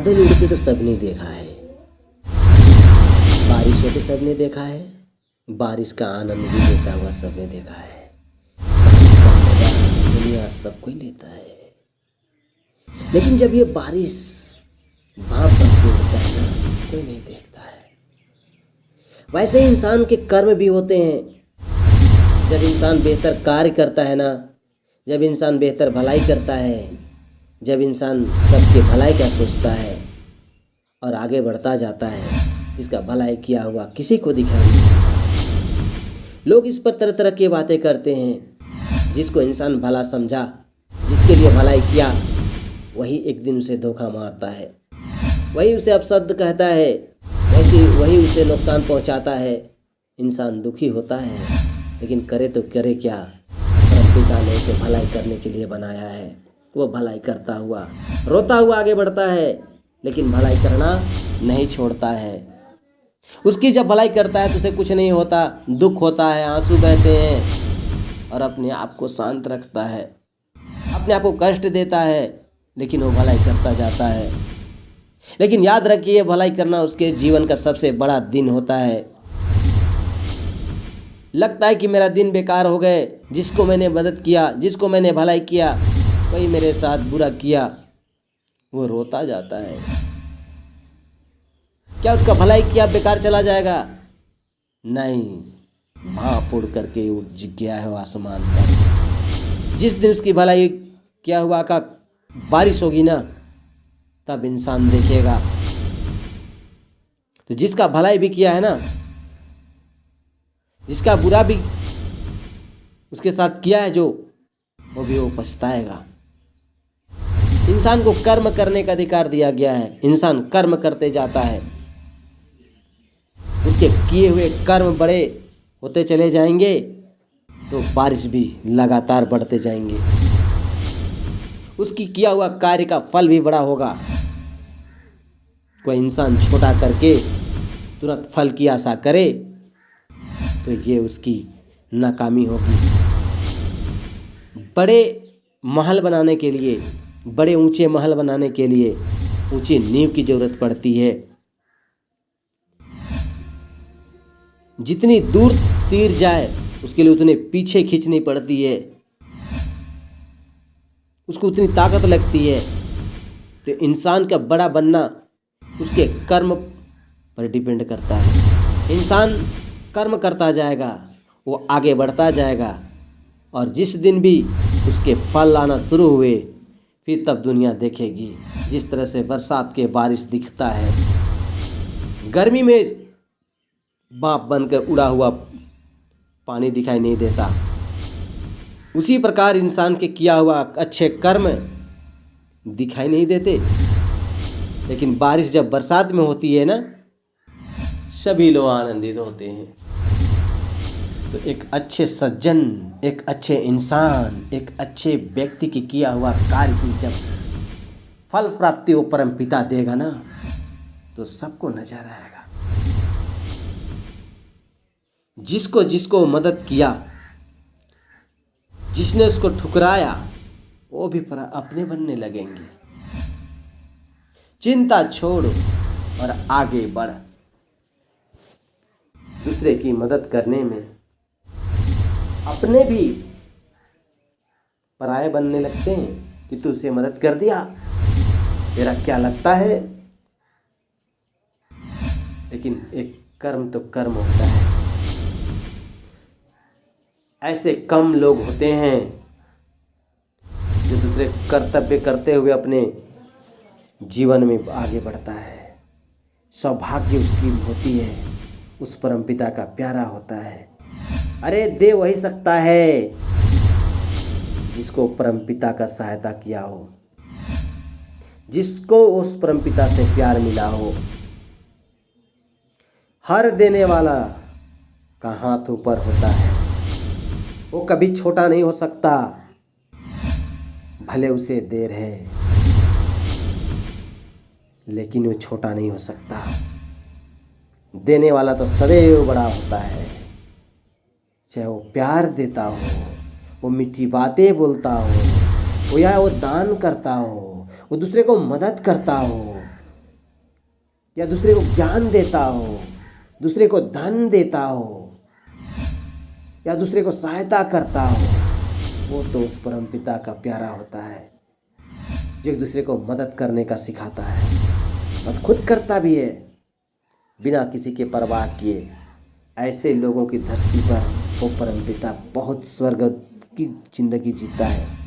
बादल उड़ते तो सबने देखा है, बारिश होते सबने देखा है, बारिश का आनंद भी लेता हुआ सबने देखा है। बारिश का मजा दुनिया सब कोई लेता है, लेकिन जब ये बारिश भाप बन के उड़ता है ना, कोई नहीं देखता है। वैसे ही इंसान के कर्म भी होते हैं। जब इंसान बेहतर कार्य करता है ना, जब इंसान बेहतर भलाई करता है, जब इंसान सबके भलाई का सोचता है और आगे बढ़ता जाता है, इसका भलाई किया हुआ किसी को दिखाई नहीं देता। लोग इस पर तरह तरह की बातें करते हैं। जिसको इंसान भला समझा, जिसके लिए भलाई किया, वही एक दिन उसे धोखा मारता है, वही उसे अपशब्द कहता है, वही उसे नुकसान पहुंचाता है। इंसान दुखी होता है, लेकिन करे तो करे क्या। परमपिता ने उसे भलाई करने के लिए बनाया है। वो भलाई करता हुआ, रोता हुआ आगे बढ़ता है, लेकिन भलाई करना नहीं छोड़ता है। उसकी जब भलाई करता है तो उसे कुछ नहीं होता, दुख होता है, आंसू बहते हैं, और अपने आप को शांत रखता है, अपने आप को कष्ट देता है, लेकिन वो भलाई करता जाता है। लेकिन याद रखिए, भलाई करना उसके जीवन का सबसे बड़ा दिन होता है। लगता है कि मेरा दिन बेकार हो गए, जिसको मैंने मदद किया, जिसको मैंने भलाई किया, वही मेरे साथ बुरा किया। वो रोता जाता है। क्या उसका भलाई किया बेकार चला जाएगा? नहीं, भाप उड़ करके उड़ गया है आसमान पर। जिस दिन उसकी भलाई किया हुआ का बारिश होगी ना, तब इंसान देखेगा। तो जिसका भलाई भी किया है ना, जिसका बुरा भी उसके साथ किया है, जो वो पछताएगा। इंसान को कर्म करने का अधिकार दिया गया है। इंसान कर्म करते जाता है, उसके किए हुए कर्म बड़े होते चले जाएंगे, तो बारिश भी लगातार बढ़ते जाएंगे। उसकी किया हुआ कार्य का फल भी बड़ा होगा। कोई इंसान छोटा करके तुरंत फल की आशा करे, तो ये उसकी नाकामी होगी। बड़े महल बनाने के लिए, बड़े ऊंचे महल बनाने के लिए ऊंची नींव की जरूरत पड़ती है। जितनी दूर तीर जाए, उसके लिए उतने पीछे खींचनी पड़ती है, उसको उतनी ताकत लगती है। तो इंसान का बड़ा बनना उसके कर्म पर डिपेंड करता है। इंसान कर्म करता जाएगा, वो आगे बढ़ता जाएगा, और जिस दिन भी उसके फल आना शुरू हुए, फिर तब दुनिया देखेगी। जिस तरह से बरसात के बारिश दिखता है, गर्मी में भाप बनकर उड़ा हुआ पानी दिखाई नहीं देता, उसी प्रकार इंसान के किया हुआ अच्छे कर्म दिखाई नहीं देते। लेकिन बारिश जब बरसात में होती है ना, सभी लोग आनंदित होते हैं। तो एक अच्छे सज्जन, एक अच्छे इंसान, एक अच्छे व्यक्ति की किया हुआ कार्य की जब फल प्राप्ति वो परम पिता देगा ना, तो सबको नजर आएगा। जिसको जिसको मदद किया, जिसने उसको ठुकराया, वो भी अपने बनने लगेंगे। चिंता छोड़ और आगे बढ़। दूसरे की मदद करने में अपने भी पराये बनने लगते हैं कि तू उसे मदद कर दिया, तेरा क्या लगता है। लेकिन एक कर्म तो कर्म होता है। ऐसे कम लोग होते हैं जो दूसरे कर्तव्य करते हुए अपने जीवन में आगे बढ़ता है। सौभाग्य उसकी होती है, उस परमपिता का प्यारा होता है। अरे दे वही सकता है जिसको परमपिता का सहायता किया हो, जिसको उस परमपिता से प्यार मिला हो। हर देने वाला का हाथ ऊपर होता है, वो कभी छोटा नहीं हो सकता, भले उसे देर है, लेकिन वो छोटा नहीं हो सकता। देने वाला तो सदैव बड़ा होता है, चाहे वो प्यार देता हो, वो मीठी बातें बोलता हो, वो या वो दान करता हो, वो दूसरे को मदद करता हो, या दूसरे को ज्ञान देता हो, दूसरे को धन देता हो या दूसरे को सहायता करता हो, वो तो उस परम पिता का प्यारा होता है जो एक दूसरे को मदद करने का सिखाता है और खुद करता भी है बिना किसी के परवाह किए। ऐसे लोगों की धरती पर वो परम पिता बहुत स्वर्ग की जिंदगी जीता है।